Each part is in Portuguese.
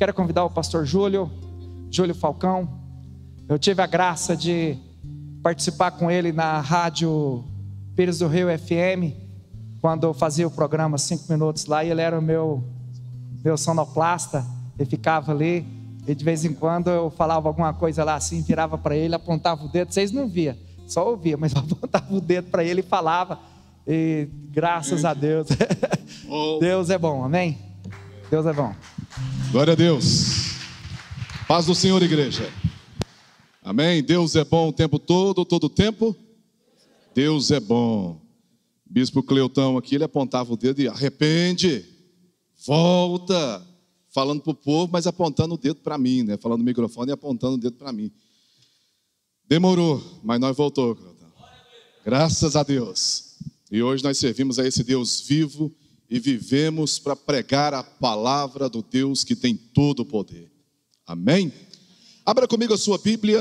quero convidar o pastor Júlio Falcão. Eu tive a graça de participar com ele na rádio Pires do Rio FM, quando eu fazia o programa 5 minutos lá, e ele era o meu sonoplasta. Ele ficava ali, e de vez em quando eu falava alguma coisa lá assim, virava para ele, apontava o dedo. Vocês não viam, só ouvia, mas eu apontava o dedo para ele e falava. E graças a Deus, Deus é bom, amém? Deus é bom. Glória a Deus. Paz do Senhor, igreja. Amém? Deus é bom o tempo todo tempo. Deus é bom. Bispo Cleutão aqui, ele apontava o dedo e arrepende, volta, falando para o povo, mas apontando o dedo para mim, né? Falando no microfone e apontando o dedo para mim. Demorou, mas nós voltou, Cleutão. Graças a Deus. E hoje nós servimos a esse Deus vivo e vivemos para pregar a palavra do Deus que tem todo o poder. Amém? Abra comigo a sua Bíblia,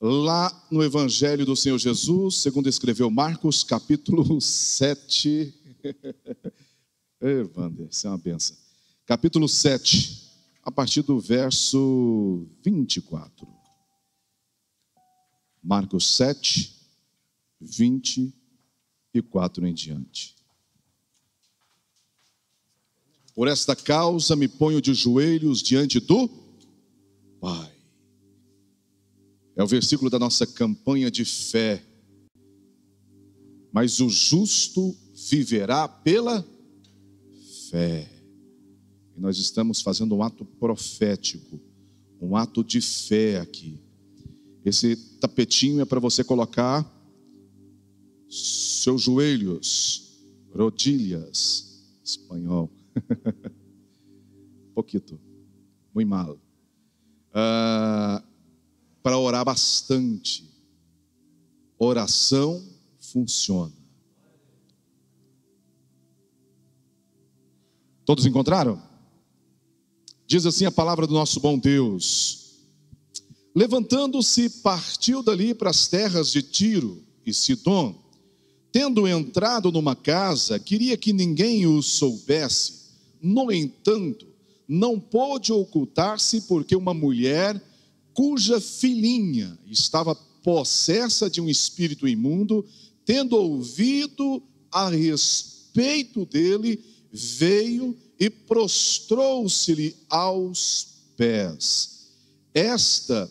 lá no Evangelho do Senhor Jesus, segundo escreveu Marcos, capítulo 7. Wander, isso é uma benção. Capítulo 7, a partir do verso 24. Marcos 7, 24 em diante. Por esta causa me ponho de joelhos diante do Pai. É o versículo da nossa campanha de fé. Mas o justo viverá pela fé. E nós estamos fazendo um ato profético, um ato de fé aqui. Esse tapetinho é para você colocar seus joelhos, rodilhas, espanhol. Pouquito, muito mal. Para orar bastante. Oração funciona. Todos encontraram? Diz assim a palavra do nosso bom Deus: levantando-se, partiu dali para as terras de Tiro e Sidom. Tendo entrado numa casa, queria que ninguém o soubesse. No entanto, não pôde ocultar-se, porque uma mulher cuja filhinha estava possessa de um espírito imundo, tendo ouvido a respeito dele, veio e prostrou-se-lhe aos pés. Esta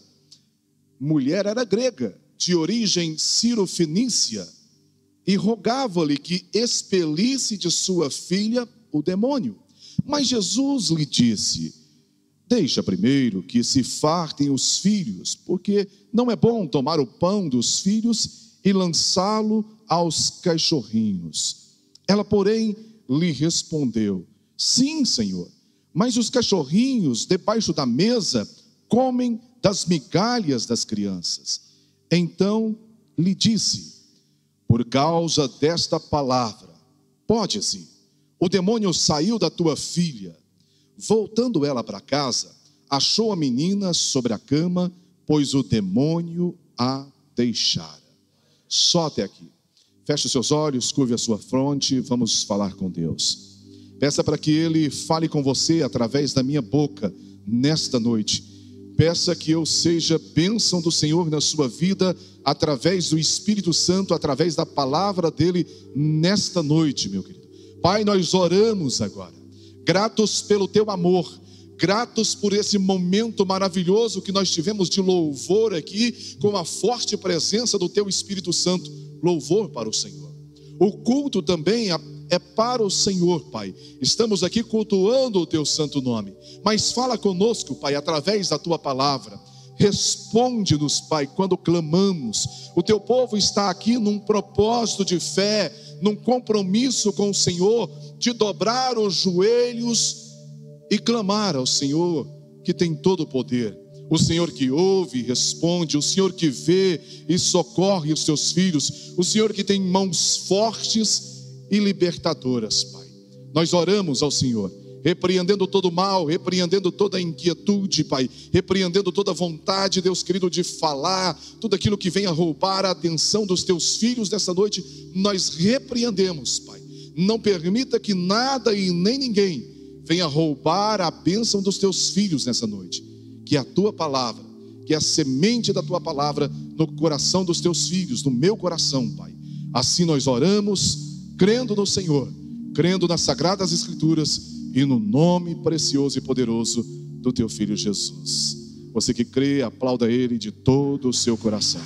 mulher era grega, de origem cirofenícia, e rogava-lhe que expelisse de sua filha o demônio. Mas Jesus lhe disse: deixa primeiro que se fartem os filhos, porque não é bom tomar o pão dos filhos e lançá-lo aos cachorrinhos. Ela, porém, lhe respondeu: sim, Senhor, mas os cachorrinhos debaixo da mesa comem das migalhas das crianças. Então lhe disse: por causa desta palavra, pode-se ir. O demônio saiu da tua filha. Voltando ela para casa, achou a menina sobre a cama, pois o demônio a deixara. Só até aqui. Feche os seus olhos, curve a sua fronte, vamos falar com Deus. Peça para que Ele fale com você através da minha boca nesta noite. Peça que eu seja bênção do Senhor na sua vida, através do Espírito Santo, através da palavra dEle nesta noite, meu querido. Pai, nós oramos agora, gratos pelo Teu amor, gratos por esse momento maravilhoso que nós tivemos de louvor aqui, com a forte presença do Teu Espírito Santo. Louvor para o Senhor. O culto também é para o Senhor, Pai. Estamos aqui cultuando o Teu santo nome, mas fala conosco, Pai, através da Tua palavra. Responde-nos, Pai, quando clamamos. O Teu povo está aqui num propósito de fé, num compromisso com o Senhor, de dobrar os joelhos e clamar ao Senhor, que tem todo o poder. O Senhor que ouve e responde, o Senhor que vê e socorre os Teus filhos, o Senhor que tem mãos fortes e libertadoras, Pai. Nós oramos ao Senhor, repreendendo todo mal, repreendendo toda inquietude, Pai, repreendendo toda vontade, Deus querido, de falar, tudo aquilo que venha roubar a atenção dos Teus filhos nessa noite, nós repreendemos, Pai. Não permita que nada e nem ninguém venha roubar a bênção dos teus filhos nessa noite. Que a tua palavra, que a semente da tua palavra no coração dos teus filhos, no meu coração, Pai. Assim nós oramos, crendo no Senhor, crendo nas Sagradas Escrituras e no nome precioso e poderoso do teu Filho Jesus. Você que crê, aplauda Ele de todo o seu coração.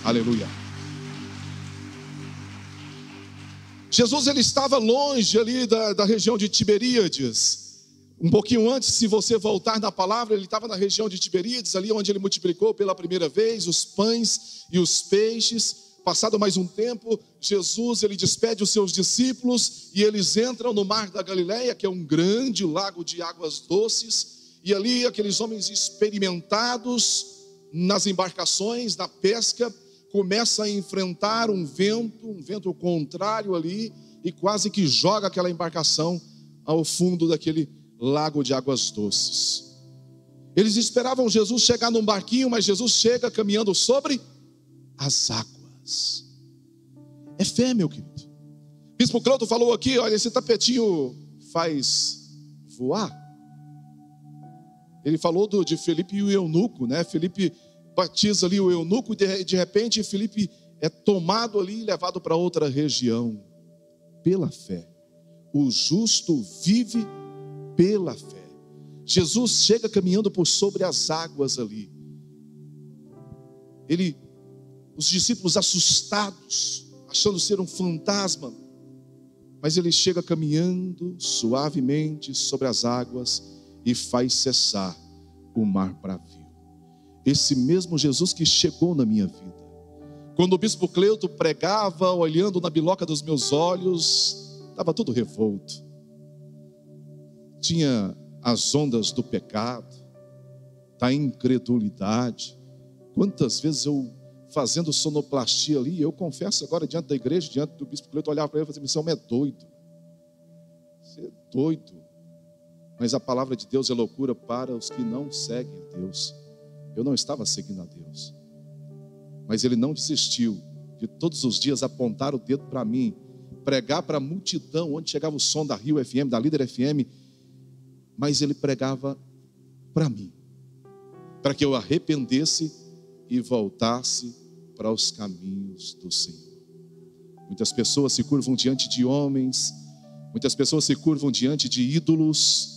Aleluia. Jesus, ele estava longe ali da região de Tiberíades. Um pouquinho antes, se você voltar na palavra, ele estava na região de Tiberíades, ali onde ele multiplicou pela primeira vez os pães e os peixes. Passado mais um tempo, Jesus, ele despede os seus discípulos e eles entram no mar da Galileia, que é um grande lago de águas doces. E ali aqueles homens experimentados nas embarcações, na pesca, começam a enfrentar um vento contrário ali, e quase que joga aquela embarcação ao fundo daquele lago de águas doces. Eles esperavam Jesus chegar num barquinho, mas Jesus chega caminhando sobre as águas. É fé, meu querido. Bispo Cleuto falou aqui, olha, esse tapetinho faz voar. Ele falou de Felipe e o eunuco, né? Felipe batiza ali o eunuco e de repente Felipe é tomado ali e levado para outra região. Pela fé. O justo vive pela fé. Jesus chega caminhando por sobre as águas ali. Os discípulos assustados, achando ser um fantasma, mas ele chega caminhando suavemente sobre as águas e faz cessar o mar bravio. Esse mesmo Jesus que chegou na minha vida. Quando o bispo Cleuto pregava, olhando na biloca dos meus olhos, estava tudo revolto. Tinha as ondas do pecado, da incredulidade. Quantas vezes eu, fazendo sonoplastia ali, eu confesso agora diante da igreja, diante do bispo Cleuto, olhava para ele e falava assim: você é doido. Você é doido. Mas a palavra de Deus é loucura para os que não seguem a Deus. Eu não estava seguindo a Deus, mas ele não desistiu de todos os dias apontar o dedo para mim, pregar para a multidão, onde chegava o som da Rio FM, da Líder FM, mas ele pregava para mim, para que eu arrependesse e voltasse para os caminhos do Senhor. Muitas pessoas se curvam diante de homens, muitas pessoas se curvam diante de ídolos,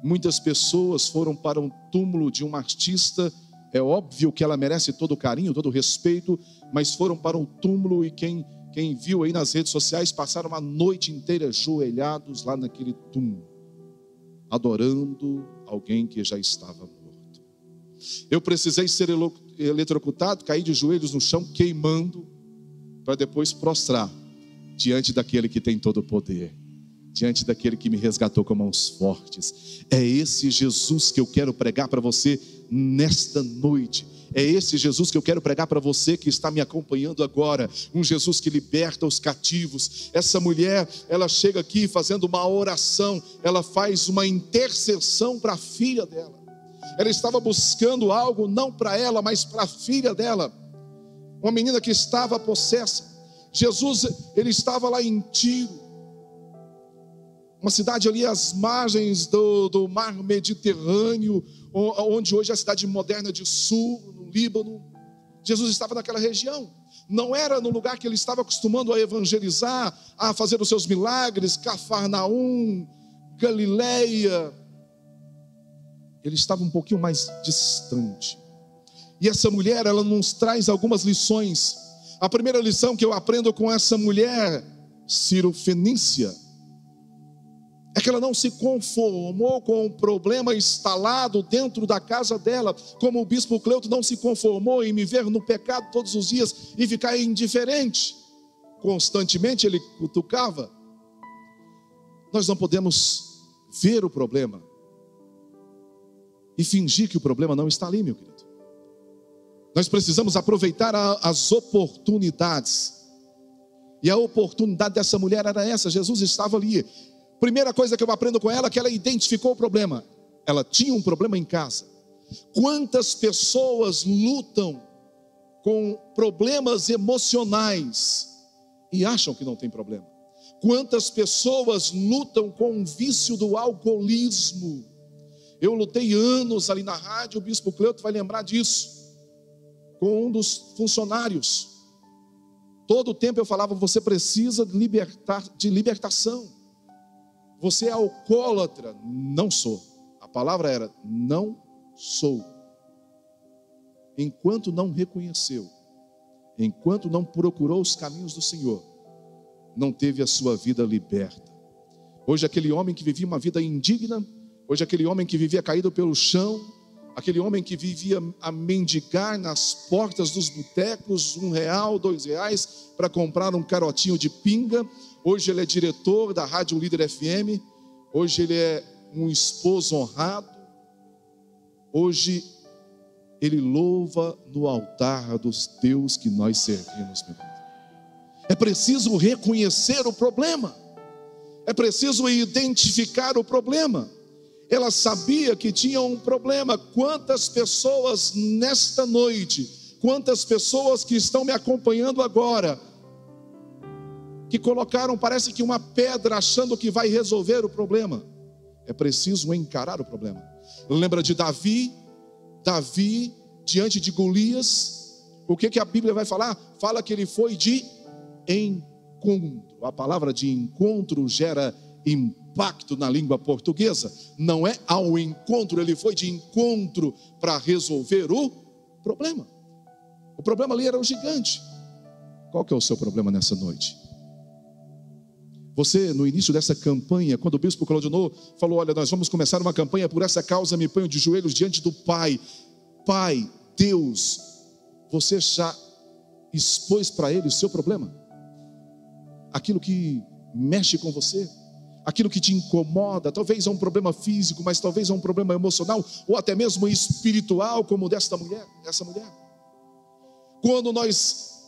muitas pessoas foram para um túmulo de um artista. É óbvio que ela merece todo o carinho, todo o respeito, mas foram para um túmulo e quem viu aí nas redes sociais, passaram a noite inteira ajoelhados lá naquele túmulo, adorando alguém que já estava morto. Eu precisei ser eletrocutado, cair de joelhos no chão, queimando, para depois prostrar diante daquele que tem todo o poder, diante daquele que me resgatou com mãos fortes. É esse Jesus que eu quero pregar para você nesta noite. É esse Jesus que eu quero pregar para você que está me acompanhando agora. Um Jesus que liberta os cativos. Essa mulher, ela chega aqui fazendo uma oração. Ela faz uma intercessão para a filha dela. Ela estava buscando algo não para ela, mas para a filha dela. Uma menina que estava possessa. Jesus, ele estava lá em Tiro, uma cidade ali às margens do mar Mediterrâneo, onde hoje é a cidade moderna de Sur, no Líbano. Jesus estava naquela região. Não era no lugar que ele estava acostumando a evangelizar, a fazer os seus milagres, Cafarnaum, Galileia. Ele estava um pouquinho mais distante. E essa mulher, ela nos traz algumas lições. A primeira lição que eu aprendo com essa mulher, Cirofenícia, é que ela não se conformou com o problema instalado dentro da casa dela, como o bispo Cleuto não se conformou em me ver no pecado todos os dias e ficar indiferente. Constantemente ele cutucava. Nós não podemos ver o problema e fingir que o problema não está ali, meu querido. Nós precisamos aproveitar as oportunidades. E a oportunidade dessa mulher era essa. Jesus estava ali. Primeira coisa que eu aprendo com ela é que ela identificou o problema. Ela tinha um problema em casa. Quantas pessoas lutam com problemas emocionais e acham que não tem problema? Quantas pessoas lutam com o vício do alcoolismo? Eu lutei anos ali na rádio, o bispo Cleuto vai lembrar disso, com um dos funcionários. Todo o tempo eu falava, você precisa de libertação. Você é alcoólatra? Não sou. A palavra era, não sou. Enquanto não reconheceu, enquanto não procurou os caminhos do Senhor, não teve a sua vida liberta. Hoje aquele homem que vivia uma vida indigna, hoje aquele homem que vivia caído pelo chão, aquele homem que vivia a mendigar nas portas dos botecos, R$1, R$2, para comprar um carotinho de pinga, hoje ele é diretor da Rádio Líder FM, hoje ele é um esposo honrado, hoje ele louva no altar dos Deus que nós servimos, meu Deus. É preciso reconhecer o problema, é preciso identificar o problema. Ela sabia que tinha um problema. Quantas pessoas nesta noite, quantas pessoas que estão me acompanhando agora, que colocaram, parece que uma pedra, achando que vai resolver o problema. É preciso encarar o problema. Lembra de Davi, diante de Golias, o que a Bíblia vai falar? Fala que ele foi de encontro. A palavra de encontro gera impacto na língua portuguesa. Não é ao encontro, ele foi de encontro para resolver o problema. O problema ali era o gigante. Qual que é o seu problema nessa noite? Você, no início dessa campanha, quando o bispo Claudinor falou, olha, nós vamos começar uma campanha por essa causa, me ponho de joelhos diante do Pai. Pai, Deus, você já expôs para Ele o seu problema? Aquilo que mexe com você, aquilo que te incomoda, talvez é um problema físico, mas talvez é um problema emocional, ou até mesmo espiritual, como dessa mulher. Quando nós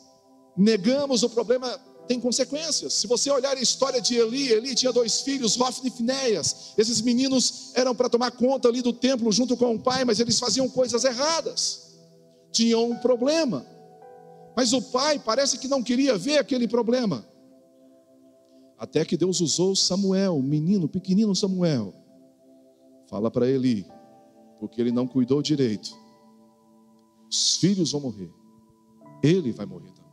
negamos o problema, tem consequências. Se você olhar a história de Eli tinha 2 filhos, Hofni e Finéias. Esses meninos eram para tomar conta ali do templo junto com o pai, mas eles faziam coisas erradas, tinham um problema, mas o pai parece que não queria ver aquele problema, até que Deus usou Samuel, o menino, pequenino Samuel. Fala para Eli, porque ele não cuidou direito, os filhos vão morrer, ele vai morrer também.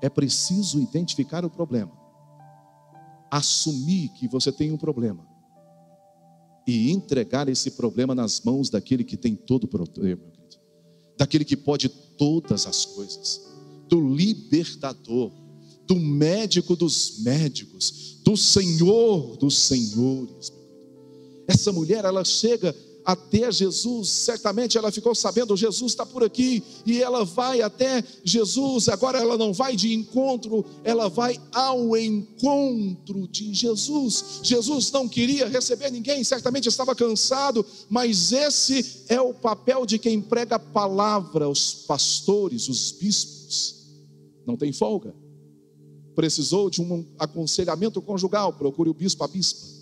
É preciso identificar o problema, assumir que você tem um problema e entregar esse problema nas mãos daquele que tem todo o poder, meu querido, daquele que pode todas as coisas, do libertador, do médico dos médicos, do Senhor dos senhores. Essa mulher, ela chega até Jesus, certamente ela ficou sabendo, Jesus está por aqui, e ela vai até Jesus. Agora ela não vai de encontro, ela vai ao encontro de Jesus. Jesus não queria receber ninguém, certamente estava cansado, mas esse é o papel de quem prega a palavra. Os pastores, os bispos, não tem folga. Precisou de um aconselhamento conjugal, procure o bispo, a bispa.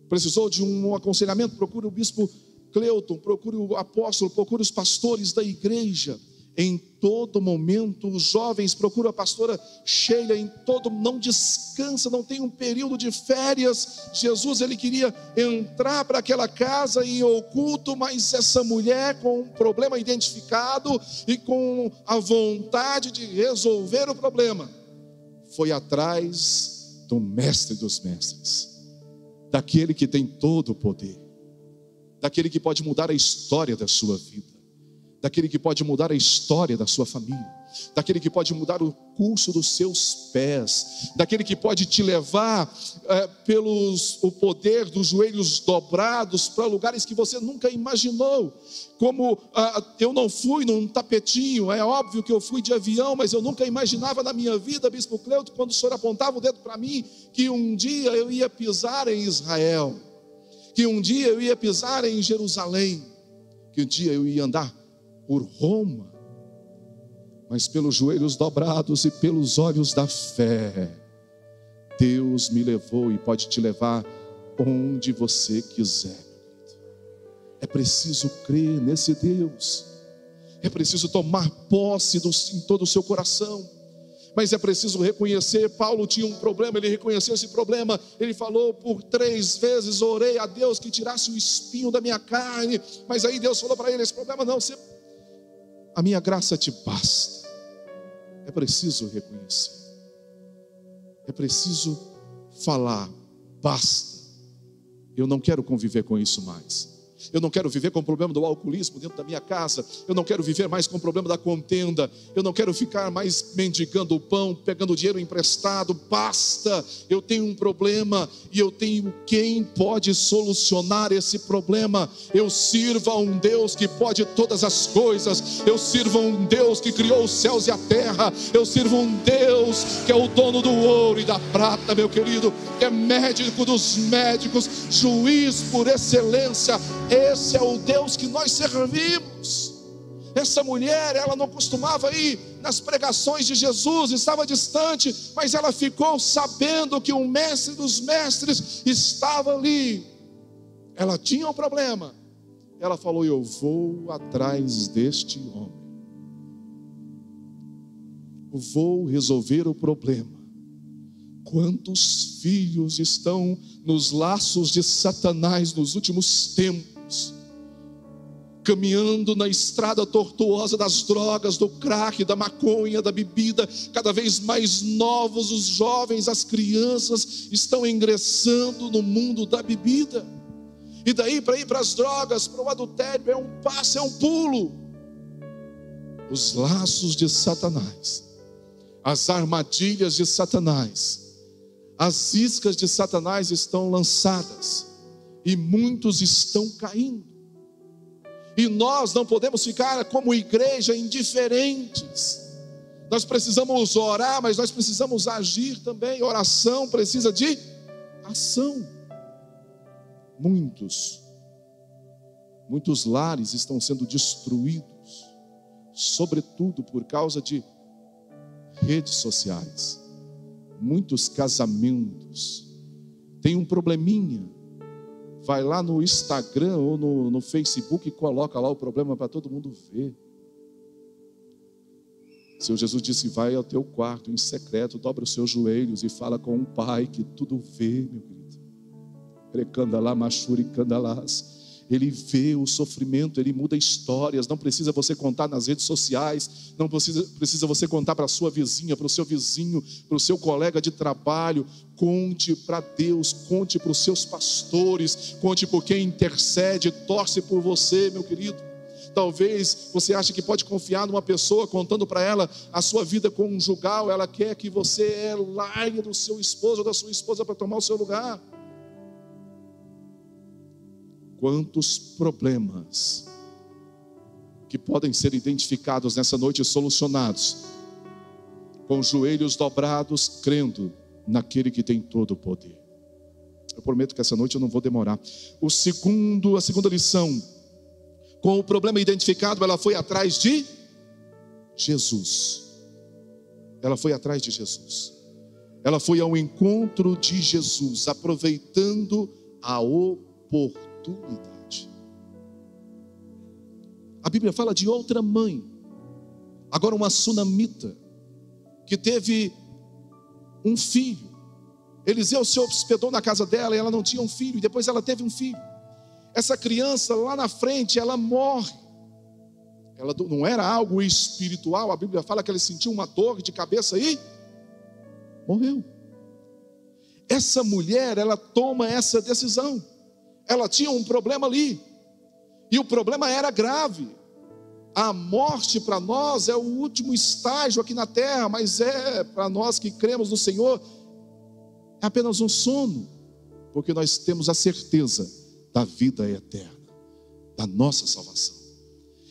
Precisou de um aconselhamento, procure o bispo Cleuton, procure o apóstolo, procure os pastores da igreja. Em todo momento, os jovens, procura a pastora Sheila, não descansa, não tem um período de férias. Jesus, ele queria entrar para aquela casa em oculto, mas essa mulher com um problema identificado e com a vontade de resolver o problema, foi atrás do mestre dos mestres, daquele que tem todo o poder, daquele que pode mudar a história da sua vida, daquele que pode mudar a história da sua família, daquele que pode mudar o curso dos seus pés, daquele que pode te levar o poder dos joelhos dobrados para lugares que você nunca imaginou. Como eu não fui num tapetinho, é óbvio que eu fui de avião, mas eu nunca imaginava na minha vida, bispo Cleuto, quando o senhor apontava o dedo para mim, que um dia eu ia pisar em Israel, que um dia eu ia pisar em Jerusalém, que um dia eu ia andar por Roma, mas pelos joelhos dobrados e pelos olhos da fé, Deus me levou e pode te levar onde você quiser. É preciso crer nesse Deus, é preciso tomar posse em todo o seu coração. Mas é preciso reconhecer. Paulo tinha um problema, ele reconheceu esse problema. Ele falou: por 3 vezes orei a Deus que tirasse o espinho da minha carne. Mas aí Deus falou para ele: esse problema não, a minha graça te basta. É preciso reconhecer, é preciso falar: basta, eu não quero conviver com isso mais. Eu não quero viver com o problema do alcoolismo dentro da minha casa. Eu não quero viver mais com o problema da contenda. Eu não quero ficar mais mendigando o pão, pegando dinheiro emprestado. Basta, eu tenho um problema e eu tenho quem pode solucionar esse problema. Eu sirvo a um Deus que pode todas as coisas. Eu sirvo a um Deus que criou os céus e a terra. Eu sirvo a um Deus que é o dono do ouro e da prata, meu querido, que é médico dos médicos, juiz por excelência. Esse é o Deus que nós servimos. Essa mulher, ela não costumava ir nas pregações de Jesus, estava distante, mas ela ficou sabendo que o mestre dos mestres estava ali. Ela tinha um problema. Ela falou: eu vou atrás deste homem. Eu vou resolver o problema. Quantos filhos estão nos laços de Satanás nos últimos tempos, caminhando na estrada tortuosa das drogas, do crack, da maconha, da bebida. Cada vez mais novos os jovens, as crianças estão ingressando no mundo da bebida. E daí para ir para as drogas, para o adultério, é um passo, é um pulo. Os laços de Satanás, as armadilhas de Satanás, as iscas de Satanás estão lançadas e muitos estão caindo. E nós não podemos ficar como igreja indiferentes. Nós precisamos orar, mas nós precisamos agir também. Oração precisa de ação. Muitos lares estão sendo destruídos, sobretudo por causa de redes sociais. Muitos casamentos têm um probleminha. Vai lá no Instagram ou no Facebook e coloca lá o problema para todo mundo ver. O Senhor Jesus disse: vai ao teu quarto em secreto, dobra os seus joelhos e fala com um pai que tudo vê, meu querido. Precandalá, machuri, candalás. Ele vê o sofrimento, ele muda histórias. Não precisa você contar nas redes sociais, não precisa você contar para a sua vizinha, para o seu vizinho, para o seu colega de trabalho. Conte para Deus, conte para os seus pastores, conte por quem intercede, torce por você, meu querido. Talvez você ache que pode confiar numa pessoa contando para ela a sua vida conjugal. Ela quer que você largue do seu esposo ou da sua esposa para tomar o seu lugar. Quantos problemas que podem ser identificados nessa noite e solucionados, com os joelhos dobrados, crendo naquele que tem todo o poder. Eu prometo que essa noite eu não vou demorar. A segunda lição: com o problema identificado, ela foi atrás de Jesus. Ela foi atrás de Jesus. Ela foi ao encontro de Jesus, aproveitando a oportunidade. A Bíblia fala de outra mãe, agora uma sunamita, que teve um filho. Eliseu se hospedou na casa dela e ela não tinha um filho, e depois ela teve um filho. Essa criança lá na frente, ela morre. Ela não era algo espiritual. A Bíblia fala que ela sentiu uma dor de cabeça e morreu. Essa mulher, ela toma essa decisão. Ela tinha um problema ali, e o problema era grave. A morte para nós é o último estágio aqui na terra, mas para nós que cremos no Senhor, é apenas um sono, porque nós temos a certeza da vida eterna, da nossa salvação.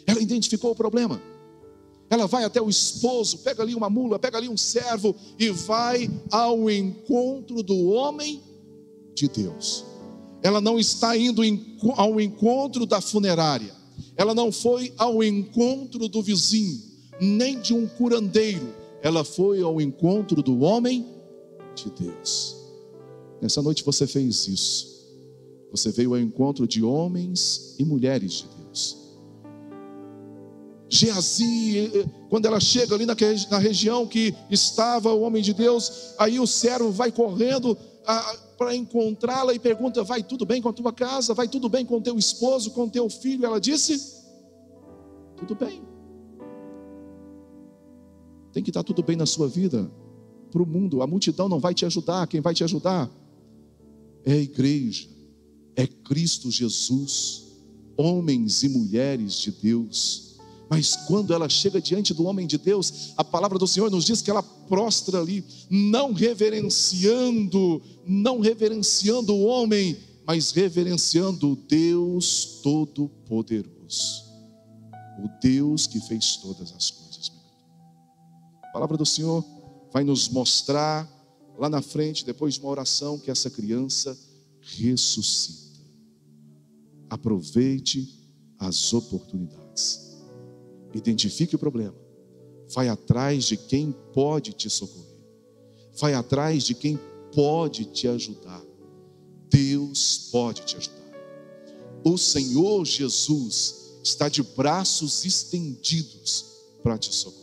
Ela identificou o problema. Ela vai até o esposo, pega ali uma mula, pega ali um servo e vai ao encontro do homem de Deus. Ela não está indo ao encontro da funerária. Ela não foi ao encontro do vizinho, nem de um curandeiro. Ela foi ao encontro do homem de Deus. Nessa noite você fez isso. Você veio ao encontro de homens e mulheres de Deus. Geazi, quando ela chega ali na região que estava o homem de Deus, aí o servo vai correndo para encontrá-la e pergunta: vai tudo bem com a tua casa? Vai tudo bem com o teu esposo, com o teu filho? Ela disse: tudo bem. Tem que estar tudo bem na sua vida. Para o mundo, a multidão não vai te ajudar. Quem vai te ajudar é a igreja, é Cristo Jesus, homens e mulheres de Deus. Mas quando ela chega diante do homem de Deus, a palavra do Senhor nos diz que ela prostra ali, não reverenciando o homem, mas reverenciando o Deus Todo-Poderoso, o Deus que fez todas as coisas. A palavra do Senhor vai nos mostrar lá na frente, depois de uma oração, que essa criança ressuscita. Aproveite as oportunidades. Identifique o problema. Vai atrás de quem pode te socorrer. Vai atrás de quem pode te ajudar. Deus pode te ajudar. O Senhor Jesus está de braços estendidos para te socorrer.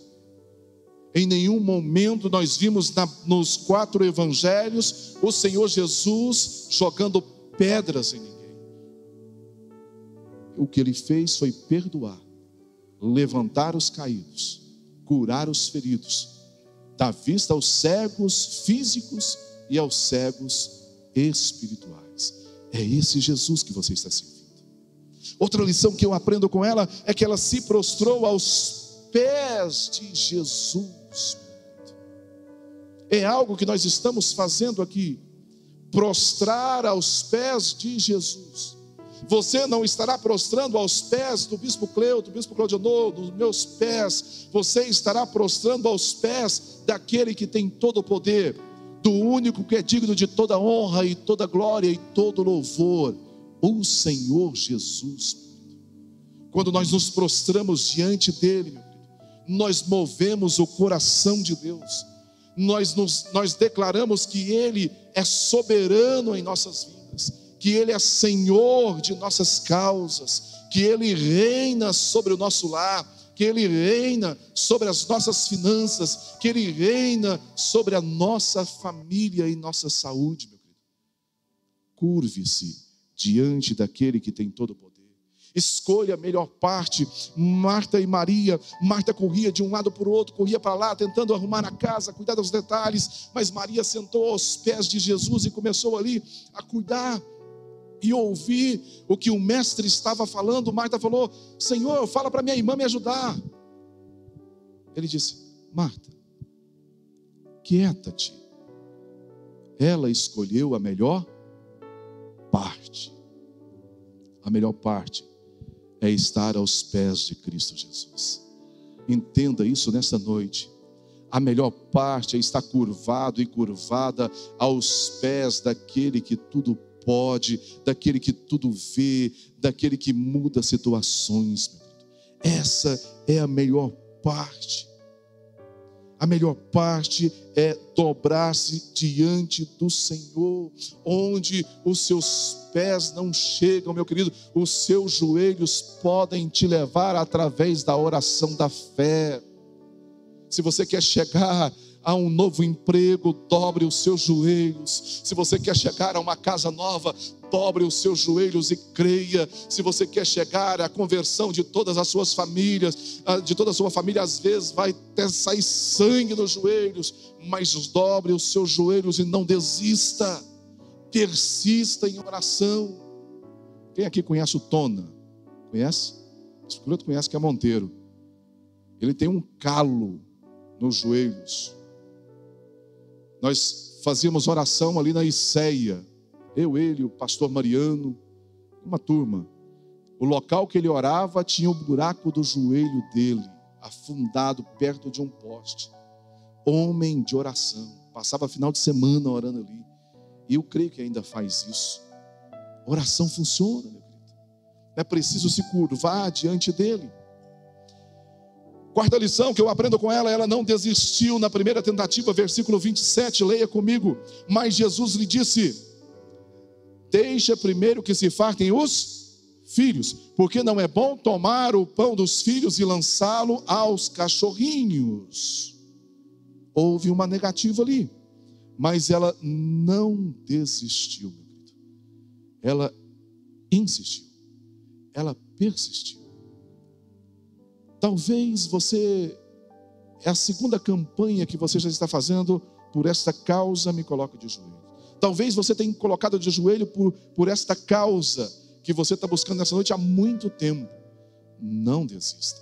Em nenhum momento nós vimos nos 4 evangelhos o Senhor Jesus jogando pedras em ninguém. O que ele fez foi perdoar, levantar os caídos, curar os feridos, dar vista aos cegos físicos e aos cegos espirituais. É esse Jesus que você está servindo. Outra lição que eu aprendo com ela é que ela se prostrou aos pés de Jesus. É algo que nós estamos fazendo aqui, prostrar aos pés de Jesus. Você não estará prostrando aos pés do bispo Cleuto, do bispo Claudionor, dos meus pés. Você estará prostrando aos pés daquele que tem todo o poder, do único que é digno de toda honra e toda glória e todo louvor, o Senhor Jesus. Quando nós nos prostramos diante dele, meu querido, nós movemos o coração de Deus. Nós declaramos que ele é soberano em nossas vidas, que ele é Senhor de nossas causas, que ele reina sobre o nosso lar, que ele reina sobre as nossas finanças, que ele reina sobre a nossa família e nossa saúde, meu querido. Curve-se diante daquele que tem todo o poder. Escolha a melhor parte. Marta e Maria, Marta corria de um lado para o outro, corria para lá, tentando arrumar a casa, cuidar dos detalhes, mas Maria sentou aos pés de Jesus e começou ali a cuidar e ouvir o que o mestre estava falando. Marta falou: Senhor, fala para minha irmã me ajudar. Ele disse: Marta, quieta-te, ela escolheu a melhor parte. A melhor parte é estar aos pés de Cristo Jesus. Entenda isso nessa noite. A melhor parte é estar curvado e curvada aos pés daquele que tudo pode, daquele que tudo vê, daquele que muda situações. Essa é a melhor parte. A melhor parte é dobrar-se diante do Senhor, onde os seus pés não chegam, meu querido, os seus joelhos podem te levar através da oração da fé. Se você quer chegar a um novo emprego, dobre os seus joelhos. Se você quer chegar a uma casa nova, dobre os seus joelhos e creia. Se você quer chegar à conversão de todas as suas famílias, de toda a sua família, às vezes vai até sair sangue nos joelhos, mas dobre os seus joelhos e não desista. Persista em oração. Quem aqui conhece o Tona? Conhece? O outro conhece, que é Monteiro. Ele tem um calo nos joelhos. Nós fazíamos oração ali na Iceia, ele, o pastor Mariano, uma turma. O local que ele orava tinha o buraco do joelho dele, afundado perto de um poste. Homem de oração, passava final de semana orando ali. E eu creio que ainda faz isso. Oração funciona, meu querido. É preciso se curvar diante dele. Quarta lição que eu aprendo com ela não desistiu na primeira tentativa, versículo 27, leia comigo. Mas Jesus lhe disse: deixa primeiro que se fartem os filhos, porque não é bom tomar o pão dos filhos e lançá-lo aos cachorrinhos. Houve uma negativa ali, mas ela não desistiu, meu querido. Ela insistiu, ela persistiu. Talvez você, é a segunda campanha que você já está fazendo por esta causa, me coloco de joelho. Talvez você tenha colocado de joelho por esta causa que você está buscando nessa noite há muito tempo. Não desista,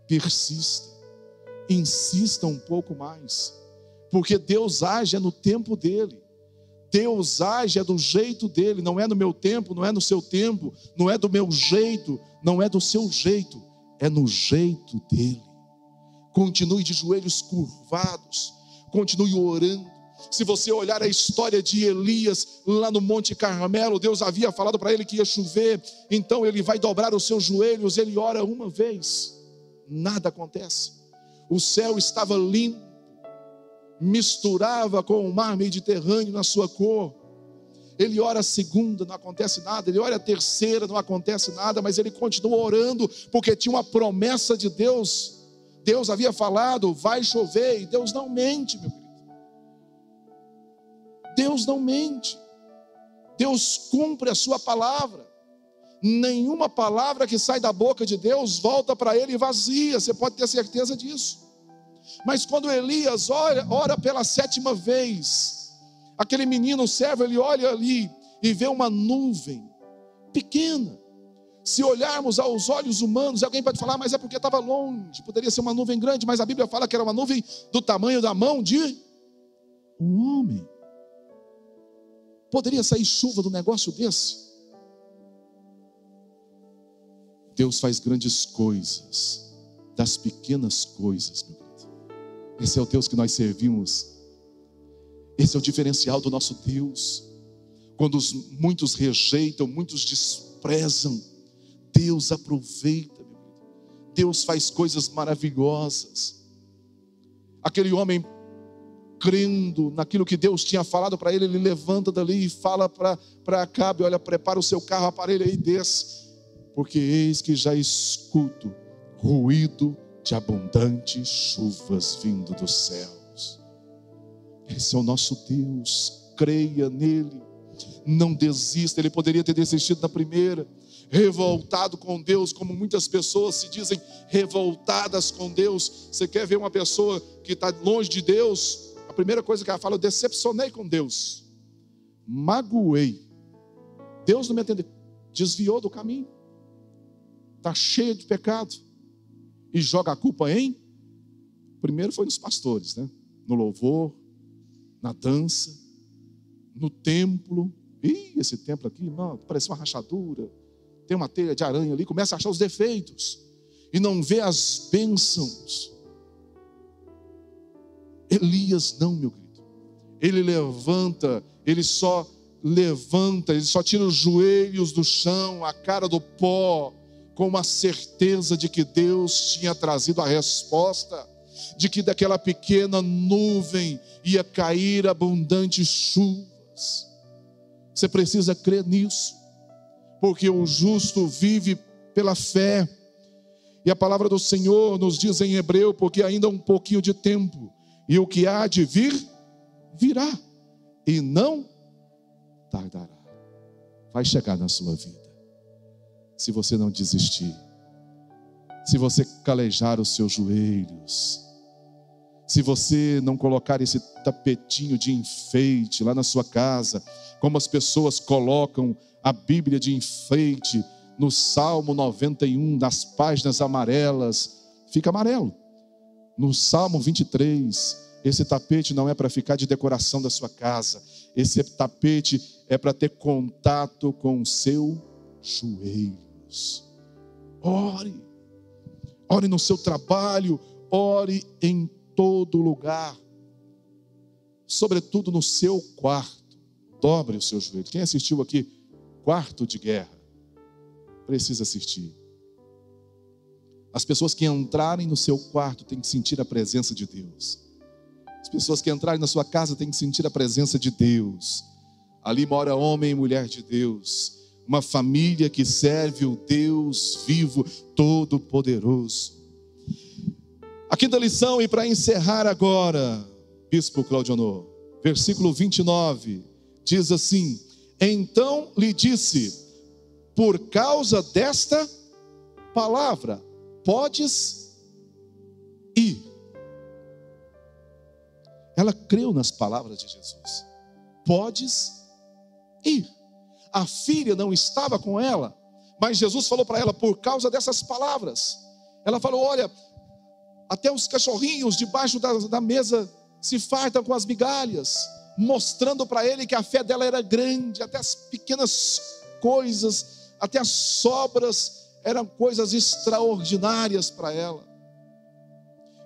persista, insista um pouco mais, porque Deus age no tempo dele. Deus age do jeito dele, não é no meu tempo, não é no seu tempo, não é do meu jeito, não é do seu jeito, é no jeito dele. Continue de joelhos curvados, continue orando. Se você olhar a história de Elias lá no Monte Carmelo, Deus havia falado para ele que ia chover, então ele vai dobrar os seus joelhos, ele ora uma vez, nada acontece. O céu estava limpo, misturava com o mar Mediterrâneo na sua cor. Ele ora a segunda, não acontece nada. Ele ora a terceira, não acontece nada. Mas ele continua orando, porque tinha uma promessa de Deus. Deus havia falado, vai chover. E Deus não mente, meu querido. Deus não mente. Deus cumpre a sua palavra. Nenhuma palavra que sai da boca de Deus volta para ele vazia. Você pode ter certeza disso. Mas quando Elias ora pela 7ª vez, aquele menino servo, ele olha ali e vê uma nuvem pequena. Se olharmos aos olhos humanos, alguém pode falar, mas é porque estava longe, poderia ser uma nuvem grande, mas a Bíblia fala que era uma nuvem do tamanho da mão de um homem. Poderia sair chuva do negócio desse? Deus faz grandes coisas das pequenas coisas, meu querido. Esse é o Deus que nós servimos. Esse é o diferencial do nosso Deus. Quando muitos rejeitam, muitos desprezam, Deus aproveita, meu querido. Deus faz coisas maravilhosas. Aquele homem, crendo naquilo que Deus tinha falado para ele, ele levanta dali e fala para Acabe, olha, prepara o seu carro, aparelho aí, desce, porque eis que já escuto ruído de abundantes chuvas vindo dos céus. Esse é o nosso Deus, creia nele, não desista. Ele poderia ter desistido na primeira, revoltado com Deus, como muitas pessoas se dizem revoltadas com Deus. Você quer ver uma pessoa que está longe de Deus? A primeira coisa que ela fala, eu decepcionei com Deus, magoei, Deus não me atendeu, desviou do caminho, está cheia de pecado, e joga a culpa primeiro foi nos pastores, né? No louvor, na dança, no templo. Esse templo aqui, irmão, parece uma rachadura, tem uma teia de aranha ali, começa a achar os defeitos, e não vê as bênçãos. Elias não, meu querido, ele só tira os joelhos do chão, a cara do pó, com uma certeza de que Deus tinha trazido a resposta, de que daquela pequena nuvem ia cair abundantes chuvas. Você precisa crer nisso, porque o justo vive pela fé, e a palavra do Senhor nos diz em Hebreu, porque ainda um pouquinho de tempo, e o que há de vir, virá, e não tardará. Vai chegar na sua vida. Se você não desistir, se você calejar os seus joelhos, se você não colocar esse tapetinho de enfeite lá na sua casa, como as pessoas colocam a Bíblia de enfeite no Salmo 91, nas páginas amarelas, fica amarelo. No Salmo 23, esse tapete não é para ficar de decoração da sua casa, esse tapete é para ter contato com o seu joelhos. Ore no seu trabalho, ore em todo lugar, sobretudo no seu quarto. Dobre os seus joelhos. Quem assistiu aqui Quarto de Guerra precisa assistir. As pessoas que entrarem no seu quarto têm que sentir a presença de Deus. As pessoas que entrarem na sua casa têm que sentir a presença de Deus. Ali mora homem e mulher de Deus. uma família que serve o Deus vivo, todo-poderoso. A quinta lição, e para encerrar agora, Bispo Claudionor, versículo 29, diz assim: então lhe disse, por causa desta palavra, podes ir. Ela creu nas palavras de Jesus. Podes ir. A filha não estava com ela, mas Jesus falou para ela por causa dessas palavras. Ela falou: olha, até os cachorrinhos debaixo da mesa se fartam com as migalhas, mostrando para ele que a fé dela era grande. Até as pequenas coisas, até as sobras eram coisas extraordinárias para ela.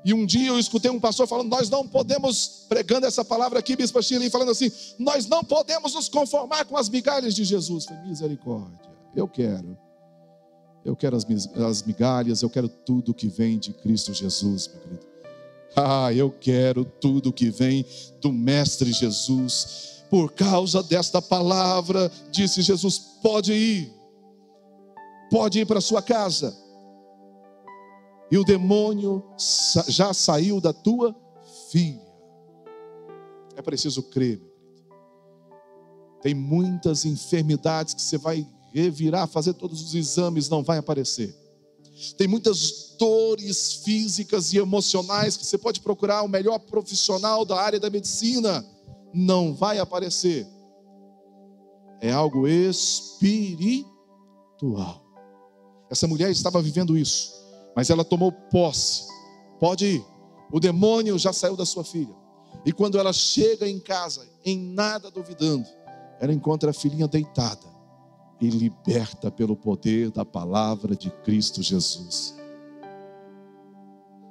E um dia eu escutei um pastor falando: nós não podemos, pregando essa palavra aqui, Bispo Shirley, falando assim: nós não podemos nos conformar com as migalhas de Jesus. Foi misericórdia. Eu quero as migalhas, eu quero tudo que vem de Cristo Jesus, meu querido. Eu quero tudo que vem do Mestre Jesus. Por causa desta palavra, disse Jesus: pode ir para sua casa. E o demônio já saiu da tua filha. É preciso crer, meu querido. Tem muitas enfermidades que você vai revirar, fazer todos os exames, não vai aparecer. Tem muitas dores físicas e emocionais que você pode procurar o melhor profissional da área da medicina, não vai aparecer. É algo espiritual. Essa mulher estava vivendo isso, mas ela tomou posse. Pode ir. O demônio já saiu da sua filha. E quando ela chega em casa, em nada duvidando, ela encontra a filhinha deitada e liberta pelo poder da palavra de Cristo Jesus.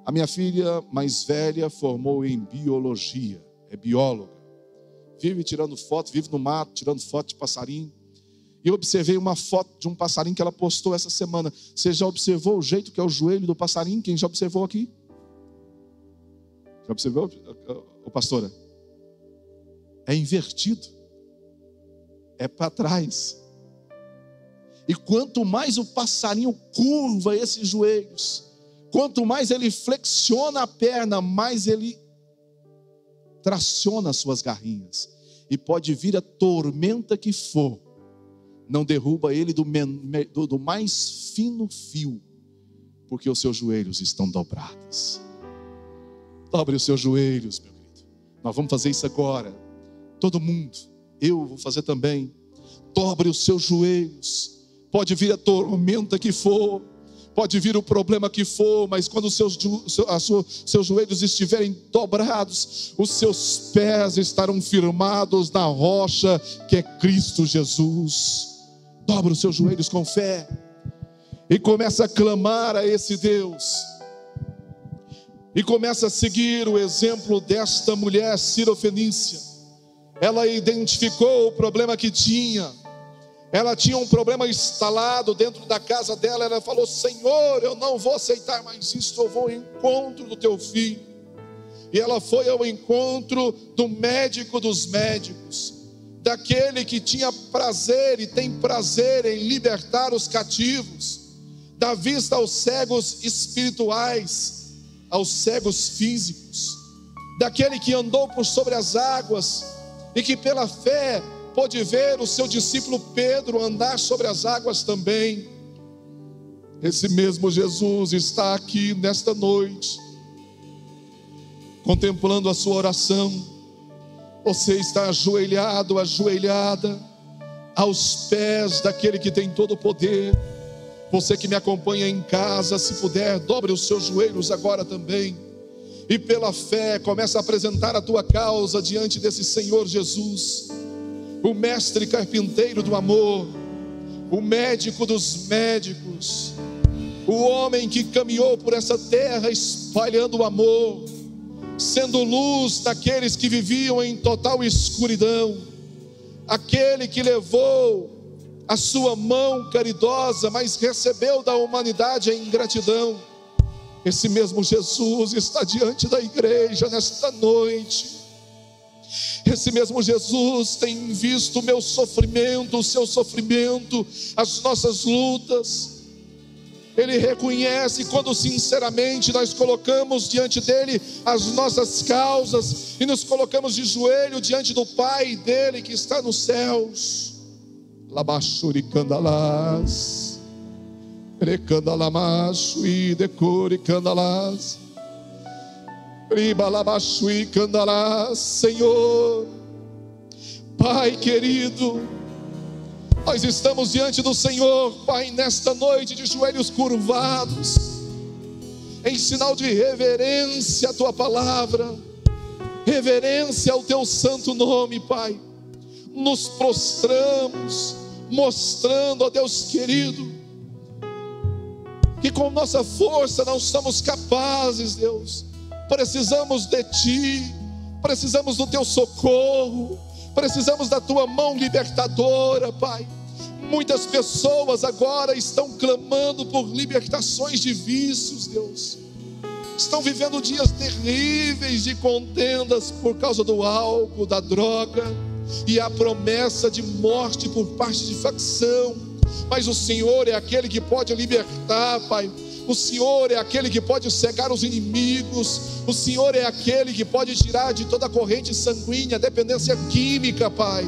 A minha filha mais velha formou em biologia, é bióloga. Vive tirando foto, vive no mato, tirando foto de passarinho. E eu observei uma foto de um passarinho que ela postou essa semana. Você já observou o jeito que é o joelho do passarinho? Quem já observou aqui? Já observou, pastora? É invertido. É para trás. E quanto mais o passarinho curva esses joelhos, quanto mais ele flexiona a perna, mais ele traciona as suas garrinhas. E pode vir a tormenta que for, não derruba ele do mais fino fio, porque os seus joelhos estão dobrados. Dobre os seus joelhos, meu querido. Nós vamos fazer isso agora. Todo mundo, eu vou fazer também. Dobre os seus joelhos. Pode vir a tormenta que for, pode vir o problema que for, mas quando os seus joelhos estiverem dobrados, os seus pés estarão firmados na rocha que é Cristo Jesus. Dobra os seus joelhos com fé e começa a clamar a esse Deus. E começa a seguir o exemplo desta mulher cirofenícia. Ela identificou o problema que tinha. Ela tinha um problema instalado dentro da casa dela. Ela falou: Senhor, eu não vou aceitar mais isso, eu vou ao encontro do teu filho. E ela foi ao encontro do médico dos médicos, daquele que tinha prazer e tem prazer em libertar os cativos, dá vista aos cegos espirituais, aos cegos físicos, daquele que andou por sobre as águas e que pela fé pôde ver o seu discípulo Pedro andar sobre as águas também. Esse mesmo Jesus está aqui nesta noite, contemplando a sua oração. Você está ajoelhado, ajoelhada, aos pés daquele que tem todo o poder. Você que me acompanha em casa, se puder, dobre os seus joelhos agora também. E pela fé, começa a apresentar a tua causa diante desse Senhor Jesus, o mestre carpinteiro do amor, o médico dos médicos, o homem que caminhou por essa terra espalhando o amor, sendo luz daqueles que viviam em total escuridão, aquele que levou a sua mão caridosa, mas recebeu da humanidade a ingratidão. Esse mesmo Jesus está diante da igreja nesta noite. Esse mesmo Jesus tem visto o meu sofrimento, o seu sofrimento, as nossas lutas. Ele reconhece quando sinceramente nós colocamos diante dele as nossas causas e nos colocamos de joelho diante do Pai dele que está nos céus. Labachuri candalas, recandalamacho e decore candalas, ribalabachui candalas. Senhor, Pai querido, nós estamos diante do Senhor, Pai, nesta noite de joelhos curvados, em sinal de reverência à Tua palavra, reverência ao Teu santo nome, Pai. Nos prostramos, mostrando, ó Deus querido, que com nossa força não somos capazes, Deus. Precisamos de Ti, precisamos do Teu socorro, precisamos da Tua mão libertadora, Pai. Muitas pessoas agora estão clamando por libertações de vícios, Deus. Estão vivendo dias terríveis de contendas por causa do álcool, da droga, e a promessa de morte por parte de facção. Mas o Senhor é aquele que pode libertar, Pai. O Senhor é aquele que pode cegar os inimigos. O Senhor é aquele que pode tirar de toda a corrente sanguínea a dependência química, Pai,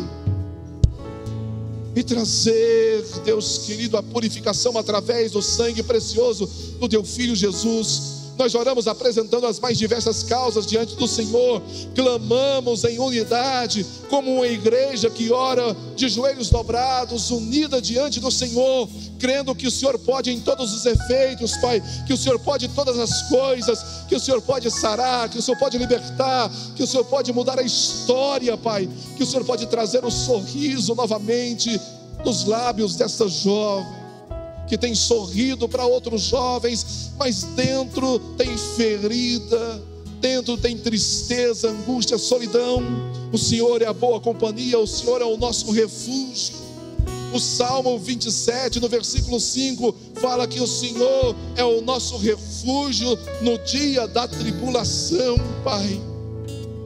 e trazer, Deus querido, a purificação através do sangue precioso do Teu Filho Jesus. Nós oramos apresentando as mais diversas causas diante do Senhor, clamamos em unidade, como uma igreja que ora de joelhos dobrados, unida diante do Senhor, crendo que o Senhor pode em todos os efeitos, Pai, que o Senhor pode todas as coisas, que o Senhor pode sarar, que o Senhor pode libertar, que o Senhor pode mudar a história, Pai, que o Senhor pode trazer o sorriso novamente nos lábios dessa jovem, que tem sorrido para outros jovens, mas dentro tem ferida, dentro tem tristeza, angústia, solidão. O Senhor é a boa companhia, o Senhor é o nosso refúgio. O Salmo 27, no versículo 5, fala que o Senhor é o nosso refúgio no dia da tribulação, Pai.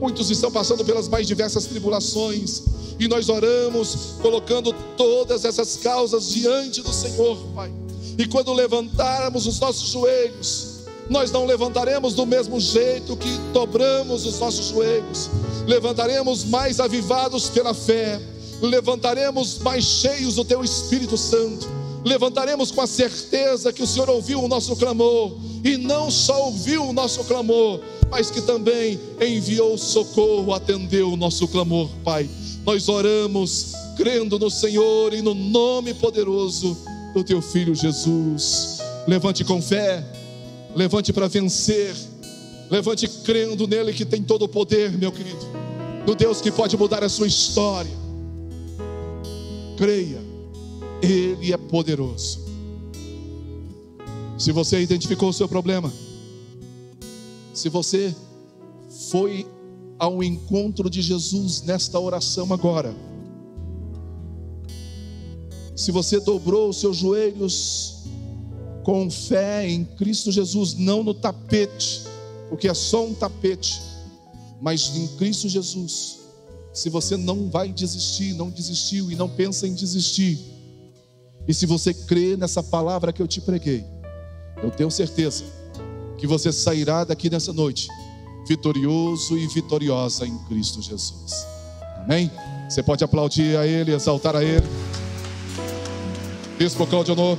Muitos estão passando pelas mais diversas tribulações, e nós oramos colocando todas essas causas diante do Senhor, Pai. E quando levantarmos os nossos joelhos, nós não levantaremos do mesmo jeito que dobramos os nossos joelhos. Levantaremos mais avivados pela fé, levantaremos mais cheios do Teu Espírito Santo, levantaremos com a certeza que o Senhor ouviu o nosso clamor, e não só ouviu o nosso clamor, mas que também enviou socorro, atendeu o nosso clamor, Pai. Nós oramos crendo no Senhor e no nome poderoso do Teu Filho Jesus. Levante com fé, levante para vencer, levante crendo nele que tem todo o poder, meu querido, no Deus que pode mudar a sua história. Creia, Ele é poderoso. Se você identificou o seu problema, se você foi ao encontro de Jesus nesta oração agora, se você dobrou os seus joelhos com fé em Cristo Jesus, não no tapete, porque é só um tapete, mas em Cristo Jesus, se você não vai desistir, não desistiu e não pensa em desistir, e se você crê nessa palavra que eu te preguei, eu tenho certeza que você sairá daqui nessa noite vitorioso e vitoriosa em Cristo Jesus. Amém? Você pode aplaudir a Ele, exaltar a Ele. Bispo Claudio Honor.